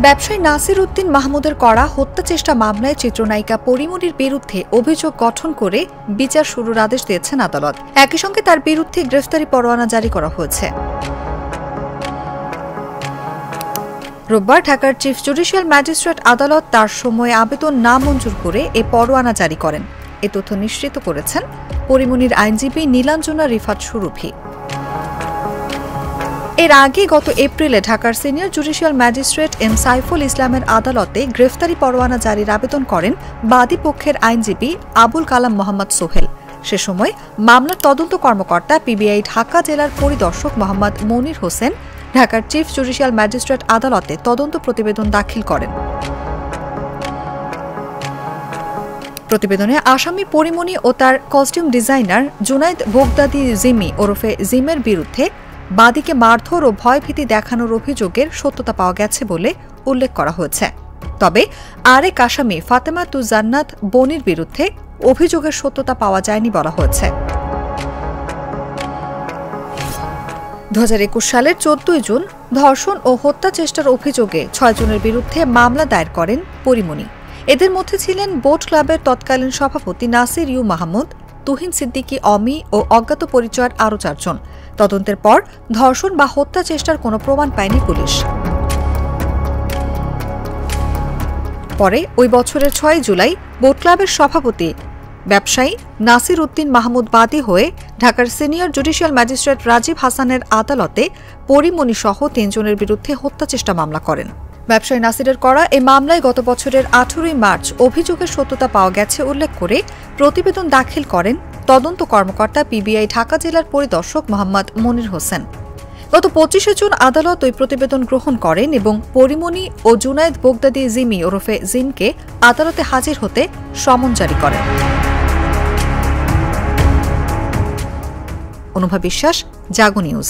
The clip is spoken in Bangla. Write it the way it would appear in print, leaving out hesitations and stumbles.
ব্যবসায়ী নাসির উদ্দিন মাহমুদের করা হত্যা চেষ্টা মামলায় চিত্রনায়িকা পরিমণির বিরুদ্ধে অভিযোগ গঠন করে বিচার শুরুর আদেশ দিয়েছেন আদালত। একই সঙ্গে তার বিরুদ্ধে গ্রেফতারি পরোয়ানা জারি করা হয়েছে। রোববার ঢাকার চিফ জুডিশিয়াল ম্যাজিস্ট্রেট আদালত তার সময়ে আবেদন নামঞ্জুর করে এ পরোয়ানা জারি করেন। এ তথ্য নিশ্চিত করেছেন পরিমণির আইনজীবী নীলাঞ্জনা রিফাত সুরভি। এর আগে গত এপ্রিলে ঢাকার senior judicial magistrate M Saiful ইসলামের আদালতে গ্রেফতারি পরোয়ানা জারির আবেদন করেন বাদী পক্ষের আইনজীবী আবুল কালাম মোহাম্মদ সোহেল। সে সময় মামলার তদন্ত কর্মকর্তা পিবিআই ঢাকা জেলার পরিদর্শক মোহাম্মদ মনির হোসেন ঢাকার চিফ জুডিশিয়াল ম্যাজিস্ট্রেট আদালতে তদন্ত প্রতিবেদন দাখিল করেন। প্রতিবেদনে আসামি পরিমণি ও তার costume designer Junaid Baghdadi Jimmy ওরফে জিমের বিরুদ্ধে বাদীকে মারধর ও ভয়ভীতি দেখানোর অভিযোগের সত্যতা পাওয়া গেছে বলে উল্লেখ করা হয়েছে। তবে আরেক আসামি ফাতেমা তু জান্নাত বনির বিরুদ্ধে অভিযোগের সত্যতা পাওয়া যায়নি বলা হয়েছে। 2021 সালের 14 জুন ধর্ষণ ও হত্যা চেষ্টার অভিযোগে 6 জনের বিরুদ্ধে মামলা দায়ের করেন পরিমণি। এদের মধ্যে ছিলেন বোট ক্লাবের তৎকালীন সভাপতি নাসির ইউ মাহমুদ, তুহিন সিদ্দিকী অমি ও অজ্ঞাত পরিচয়ের আরও 4 জন। তদন্তের পর ধর্ষণ বা হত্যা চেষ্টার কোনো প্রমাণ পায়নি পুলিশ। পরে ওই বছরের 6 জুলাই বোট ক্লাবের সভাপতি ব্যবসায়ী নাসির উদ্দিন মাহমুদ বাদী হয়ে ঢাকার সিনিয়র জুডিশিয়াল ম্যাজিস্ট্রেট রাজীব হাসানের আদালতে পরিমণি সহ 3 জনের বিরুদ্ধে হত্যা চেষ্টা মামলা করেন। ব্যবসায়ী নাসিরের করা এই মামলায় গত বছরের 18 মার্চ অভিযোগের সত্যতা পাওয়া গেছে উল্লেখ করে প্রতিবেদন দাখিল করেন তদন্ত কর্মকর্তা পিবিআই ঢাকা জেলার পরিদর্শক মোহাম্মদ মনির হোসেন। গত 25 জুন আদালত ওই প্রতিবেদন গ্রহণ করেন এবং পরিমণি ও জুনাইদ বোগদাদি জিমি ওরফে জিমকে আদালতে হাজির হতে সমন জারি করেন। অনুভা বিশ্বাস, জাগো নিউজ।